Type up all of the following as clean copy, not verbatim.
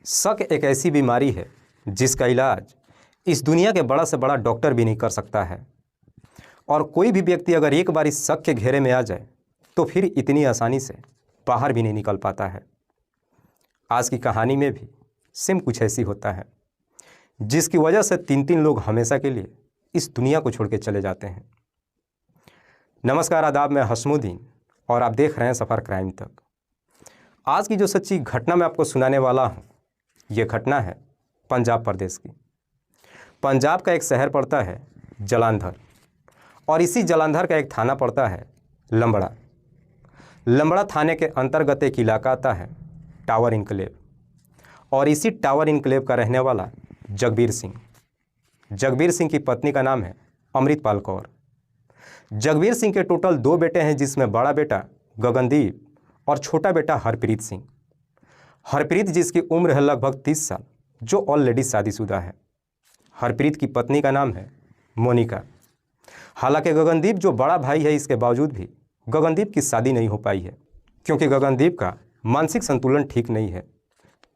शक एक ऐसी बीमारी है जिसका इलाज इस दुनिया के बड़ा से बड़ा डॉक्टर भी नहीं कर सकता है। और कोई भी व्यक्ति अगर एक बार इस शक के घेरे में आ जाए तो फिर इतनी आसानी से बाहर भी नहीं निकल पाता है। आज की कहानी में भी सेम कुछ ऐसी होता है जिसकी वजह से तीन लोग हमेशा के लिए इस दुनिया को छोड़ के चले जाते हैं। नमस्कार, आदाब, मैं हसमुद्दीन और आप देख रहे हैं सफ़र क्राइम तक। आज की जो सच्ची घटना मैं आपको सुनाने वाला हूँ, ये घटना है पंजाब प्रदेश की। पंजाब का एक शहर पड़ता है जालंधर और इसी जालंधर का एक थाना पड़ता है लंबड़ा। लंबड़ा थाने के अंतर्गत एक इलाका आता है टावर इनक्लेव और इसी टावर इनक्लेव का रहने वाला जगबीर सिंह। जगबीर सिंह की पत्नी का नाम है अमृतपाल कौर। जगबीर सिंह के टोटल 2 बेटे हैं, जिसमें बड़ा बेटा गगनदीप और छोटा बेटा हरप्रीत सिंह। हरप्रीत जिसकी उम्र है लगभग 30 साल, जो ऑलरेडी शादीशुदा है। हरप्रीत की पत्नी का नाम है मोनिका। हालांकि गगनदीप जो बड़ा भाई है, इसके बावजूद भी गगनदीप की शादी नहीं हो पाई है क्योंकि गगनदीप का मानसिक संतुलन ठीक नहीं है।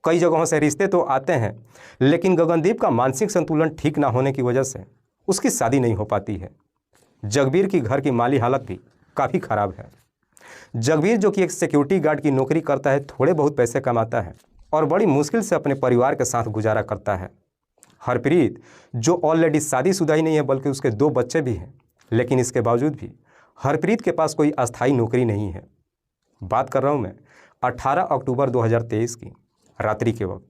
कई जगहों से रिश्ते तो आते हैं, लेकिन गगनदीप का मानसिक संतुलन ठीक ना होने की वजह से उसकी शादी नहीं हो पाती है। जगबीर की घर की माली हालत भी काफ़ी ख़राब है। जगबीर जो कि एक सिक्योरिटी गार्ड की नौकरी करता है, थोड़े बहुत पैसे कमाता है और बड़ी मुश्किल से अपने परिवार के साथ गुजारा करता है। हरप्रीत जो ऑलरेडी शादीशुदा ही नहीं है बल्कि उसके 2 बच्चे भी हैं, लेकिन इसके बावजूद भी हरप्रीत के पास कोई अस्थायी नौकरी नहीं है। बात कर रहा हूँ मैं 18 अक्टूबर 2023 की रात्रि के वक्त।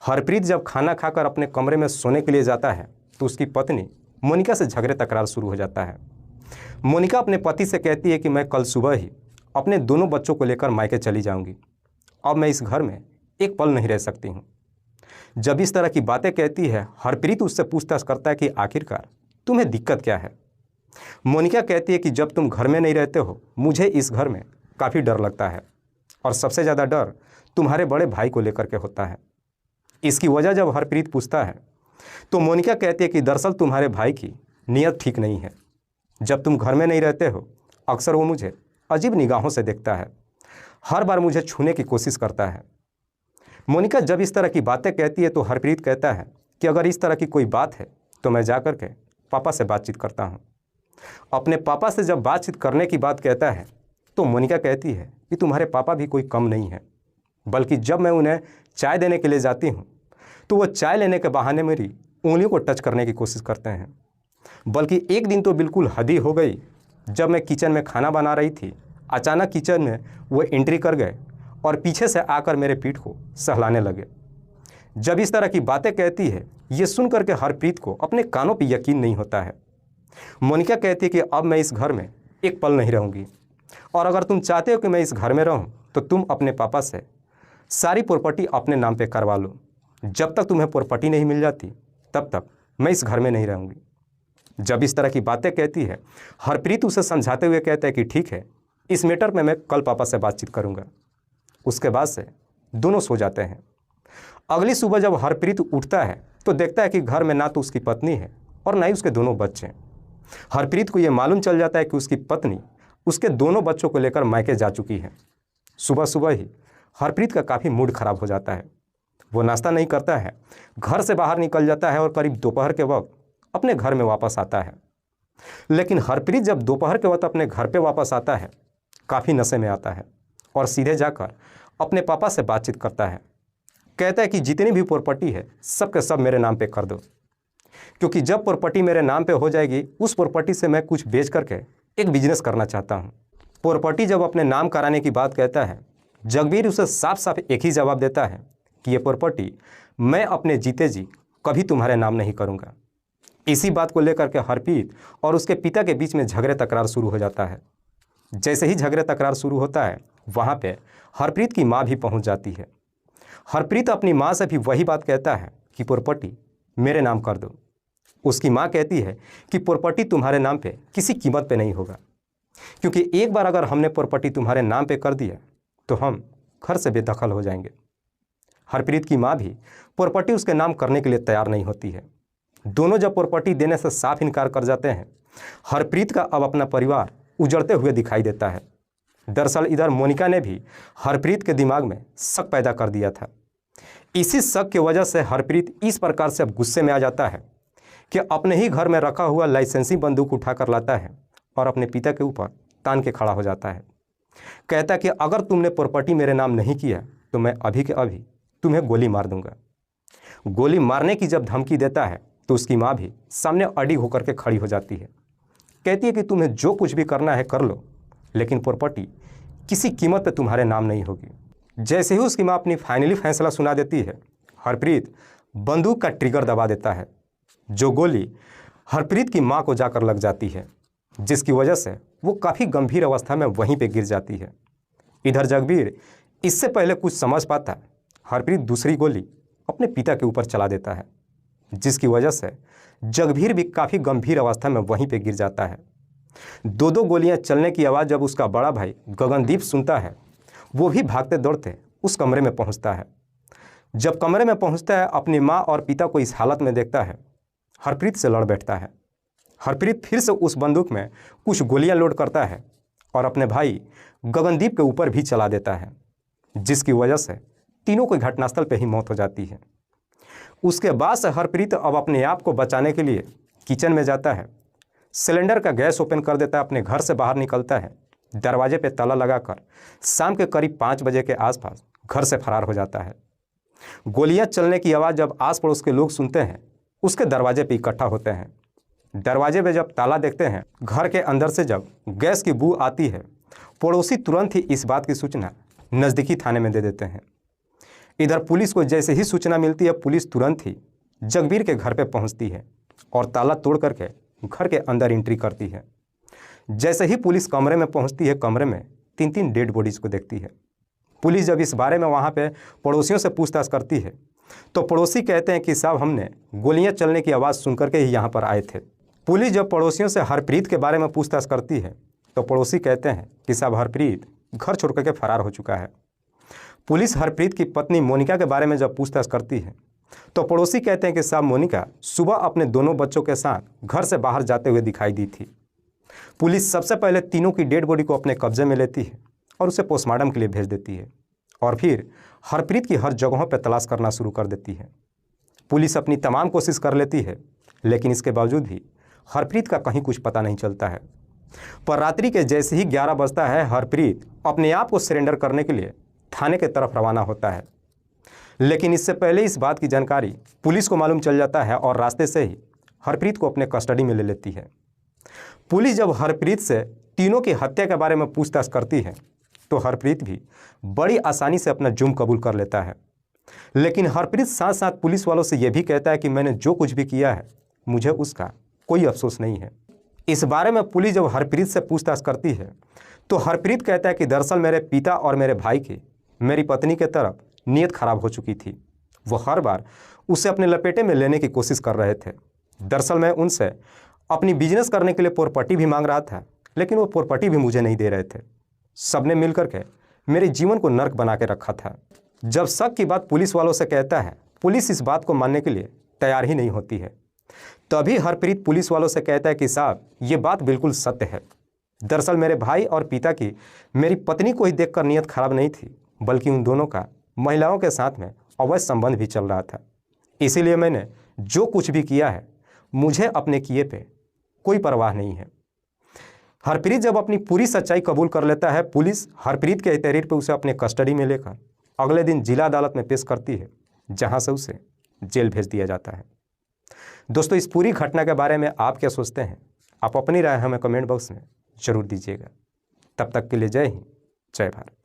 हरप्रीत जब खाना खाकर अपने कमरे में सोने के लिए जाता है तो उसकी पत्नी मोनिका से झगड़े तकरार शुरू हो जाता है। मोनिका अपने पति से कहती है कि मैं कल सुबह ही अपने दोनों बच्चों को लेकर मायके चली जाऊंगी। अब मैं इस घर में एक पल नहीं रह सकती हूँ। जब इस तरह की बातें कहती है, हरप्रीत उससे पूछताछ करता है कि आखिरकार तुम्हें दिक्कत क्या है। मोनिका कहती है कि जब तुम घर में नहीं रहते हो, मुझे इस घर में काफ़ी डर लगता है और सबसे ज़्यादा डर तुम्हारे बड़े भाई को लेकर के होता है। इसकी वजह जब हरप्रीत पूछता है तो मोनिका कहती है कि दरअसल तुम्हारे भाई की नीयत ठीक नहीं है। जब तुम घर में नहीं रहते हो, अक्सर वो मुझे अजीब निगाहों से देखता है, हर बार मुझे छूने की कोशिश करता है। मोनिका जब इस तरह की बातें कहती है तो हरप्रीत कहता है कि अगर इस तरह की कोई बात है तो मैं जा कर के पापा से बातचीत करता हूँ। अपने पापा से जब बातचीत करने की बात कहता है तो मोनिका कहती है कि तुम्हारे पापा भी कोई कम नहीं है, बल्कि जब मैं उन्हें चाय देने के लिए जाती हूँ तो वो चाय लेने के बहाने मेरी उंगलियों को टच करने की कोशिश करते हैं। बल्कि एक दिन तो बिल्कुल हद ही हो गई, जब मैं किचन में खाना बना रही थी, अचानक किचन में वो एंट्री कर गए और पीछे से आकर मेरे पीठ को सहलाने लगे। जब इस तरह की बातें कहती है, ये सुन करके हरप्रीत को अपने कानों पर यकीन नहीं होता है। मोनिका कहती है कि अब मैं इस घर में एक पल नहीं रहूँगी और अगर तुम चाहते हो कि मैं इस घर में रहूँ तो तुम अपने पापा से सारी प्रॉपर्टी अपने नाम पे करवा लो। जब तक तुम्हें प्रॉपर्टी नहीं मिल जाती तब तक मैं इस घर में नहीं रहूँगी। जब इस तरह की बातें कहती है, हरप्रीत उसे समझाते हुए कहता है कि ठीक है, इस मैटर में मैं कल पापा से बातचीत करूँगा। उसके बाद से दोनों सो जाते हैं। अगली सुबह जब हरप्रीत उठता है तो देखता है कि घर में ना तो उसकी पत्नी है और ना ही उसके दोनों बच्चे हैं। हरप्रीत को यह मालूम चल जाता है कि उसकी पत्नी उसके दोनों बच्चों को लेकर मायके जा चुकी है। सुबह सुबह ही हरप्रीत का काफ़ी मूड खराब हो जाता है। वो नाश्ता नहीं करता है, घर से बाहर निकल जाता है और करीब दोपहर के वक्त अपने घर में वापस आता है। लेकिन हरप्रीत जब दोपहर के वक्त अपने घर पे वापस आता है, काफ़ी नशे में आता है और सीधे जाकर अपने पापा से बातचीत करता है। कहता है कि जितनी भी प्रॉपर्टी है सब के सब मेरे नाम पे कर दो, क्योंकि जब प्रॉपर्टी मेरे नाम पे हो जाएगी उस प्रॉपर्टी से मैं कुछ बेच करके एक बिजनेस करना चाहता हूँ। प्रॉपर्टी जब अपने नाम कराने की बात कहता है, जगबीर उसे साफ साफ एक ही जवाब देता है कि ये प्रॉपर्टी मैं अपने जीते जी कभी तुम्हारे नाम नहीं करूँगा। इसी बात को लेकर के हरप्रीत और उसके पिता के बीच में झगड़े तकरार शुरू हो जाता है। जैसे ही झगड़े तकरार शुरू होता है, वहाँ पे हरप्रीत की माँ भी पहुँच जाती है। हरप्रीत अपनी माँ से भी वही बात कहता है कि प्रॉपर्टी मेरे नाम कर दो। उसकी माँ कहती है कि प्रॉपर्टी तुम्हारे नाम पे किसी कीमत पे नहीं होगा, क्योंकि एक बार अगर हमने प्रॉपर्टी तुम्हारे नाम पे कर दिया तो हम घर से बेदखल हो जाएंगे। हरप्रीत की माँ भी प्रॉपर्टी उसके नाम करने के लिए तैयार नहीं होती है। दोनों जब प्रॉपर्टी देने से साफ इनकार कर जाते हैं, हरप्रीत का अब अपना परिवार उजड़ते हुए दिखाई देता है। दरअसल इधर मोनिका ने भी हरप्रीत के दिमाग में शक पैदा कर दिया था इसी शक की वजह से हरप्रीत इस प्रकार से अब गुस्से में आ जाता है कि अपने ही घर में रखा हुआ लाइसेंसी बंदूक उठाकर लाता है और अपने पिता के ऊपर तान के खड़ा हो जाता है। कहता है कि अगर तुमने प्रॉपर्टी मेरे नाम नहीं किया तो मैं अभी के अभी तुम्हें गोली मार दूंगा। गोली मारने की जब धमकी देता है तो उसकी माँ भी सामने अड़ी होकर के खड़ी हो जाती है। कहती है कि तुम्हें जो कुछ भी करना है कर लो, लेकिन प्रॉपर्टी किसी कीमत पे तुम्हारे नाम नहीं होगी। जैसे ही उसकी माँ अपनी फाइनली फैसला सुना देती है, हरप्रीत बंदूक का ट्रिगर दबा देता है। जो गोली हरप्रीत की माँ को जाकर लग जाती है, जिसकी वजह से वो काफ़ी गंभीर अवस्था में वहीं पे गिर जाती है। इधर जगबीर इससे पहले कुछ समझ पाता, हरप्रीत दूसरी गोली अपने पिता के ऊपर चला देता है, जिसकी वजह से जगबीर भी काफ़ी गंभीर अवस्था में वहीं पे गिर जाता है। दो दो गोलियां चलने की आवाज़ जब उसका बड़ा भाई गगनदीप सुनता है, वो भी भागते दौड़ते उस कमरे में पहुंचता है। जब कमरे में पहुंचता है, अपनी माँ और पिता को इस हालत में देखता है, हरप्रीत से लड़ बैठता है। हरप्रीत फिर से उस बंदूक में कुछ गोलियां लोड करता है और अपने भाई गगनदीप के ऊपर भी चला देता है, जिसकी वजह से तीनों को घटनास्थल पर ही मौत हो जाती है। उसके बाद से हरप्रीत अब अपने आप को बचाने के लिए किचन में जाता है, सिलेंडर का गैस ओपन कर देता है, अपने घर से बाहर निकलता है, दरवाजे पे ताला लगाकर शाम के करीब 5 बजे के आसपास घर से फरार हो जाता है। गोलियां चलने की आवाज़ जब आस पड़ोस के लोग सुनते हैं, उसके दरवाजे पे इकट्ठा होते हैं। दरवाजे पे जब ताला देखते हैं, घर के अंदर से जब गैस की बू आती है, पड़ोसी तुरंत ही इस बात की सूचना नज़दीकी थाने में दे देते हैं। इधर पुलिस को जैसे ही सूचना मिलती है, पुलिस तुरंत ही जगबीर के घर पे पहुंचती है और ताला तोड़ करके घर के अंदर एंट्री करती है। जैसे ही पुलिस कमरे में पहुंचती है, कमरे में 3-3 डेड बॉडीज़ को देखती है। पुलिस जब इस बारे में वहां पे पड़ोसियों से पूछताछ करती है, तो पड़ोसी कहते हैं कि साहब, हमने गोलियां चलने की आवाज़ सुन करके ही यहाँ पर आए थे। पुलिस जब पड़ोसियों से हरप्रीत के बारे में पूछताछ करती है, तो पड़ोसी कहते हैं कि साहब, हरप्रीत घर छोड़ करके फरार हो चुका है। पुलिस हरप्रीत की पत्नी मोनिका के बारे में जब पूछताछ करती है, तो पड़ोसी कहते हैं कि साहब, मोनिका सुबह अपने दोनों बच्चों के साथ घर से बाहर जाते हुए दिखाई दी थी। पुलिस सबसे पहले तीनों की डेड बॉडी को अपने कब्जे में लेती है और उसे पोस्टमार्टम के लिए भेज देती है, और फिर हरप्रीत की हर जगहों पर तलाश करना शुरू कर देती है। पुलिस अपनी तमाम कोशिश कर लेती है, लेकिन इसके बावजूद भी हरप्रीत का कहीं कुछ पता नहीं चलता है। पर रात्रि के जैसे ही 11 बजता है, हरप्रीत अपने आप को सरेंडर करने के लिए थाने की तरफ रवाना होता है। लेकिन इससे पहले इस बात की जानकारी पुलिस को मालूम चल जाता है और रास्ते से ही हरप्रीत को अपने कस्टडी में ले लेती है। पुलिस जब हरप्रीत से तीनों की हत्या के बारे में पूछताछ करती है, तो हरप्रीत भी बड़ी आसानी से अपना जुर्म कबूल कर लेता है। लेकिन हरप्रीत साथ साथ पुलिस वालों से यह भी कहता है कि मैंने जो कुछ भी किया है, मुझे उसका कोई अफसोस नहीं है। इस बारे में पुलिस जब हरप्रीत से पूछताछ करती है, तो हरप्रीत कहता है कि दरअसल मेरे पिता और मेरे भाई की मेरी पत्नी के तरफ नीयत खराब हो चुकी थी। वो हर बार उसे अपने लपेटे में लेने की कोशिश कर रहे थे। दरअसल मैं उनसे अपनी बिजनेस करने के लिए प्रॉपर्टी भी मांग रहा था, लेकिन वो प्रॉपर्टी भी मुझे नहीं दे रहे थे। सबने मिल करके मेरे जीवन को नर्क बना के रखा था। जब शक की बात पुलिस वालों से कहता है, पुलिस इस बात को मानने के लिए तैयार ही नहीं होती है। तभी हरप्रीत पुलिस वालों से कहता है कि साहब, ये बात बिल्कुल सत्य है। दरअसल मेरे भाई और पिता की मेरी पत्नी को ही देखकर नीयत खराब नहीं थी, बल्कि उन दोनों का महिलाओं के साथ में अवैध संबंध भी चल रहा था। इसीलिए मैंने जो कुछ भी किया है, मुझे अपने किए पे कोई परवाह नहीं है। हरप्रीत जब अपनी पूरी सच्चाई कबूल कर लेता है, पुलिस हरप्रीत के तहरीर पर उसे अपने कस्टडी में लेकर अगले दिन जिला अदालत में पेश करती है, जहां से उसे जेल भेज दिया जाता है। दोस्तों, इस पूरी घटना के बारे में आप क्या सोचते हैं? आप अपनी राय हमें कमेंट बॉक्स में जरूर दीजिएगा। तब तक के लिए जय हिंद, जय भारत।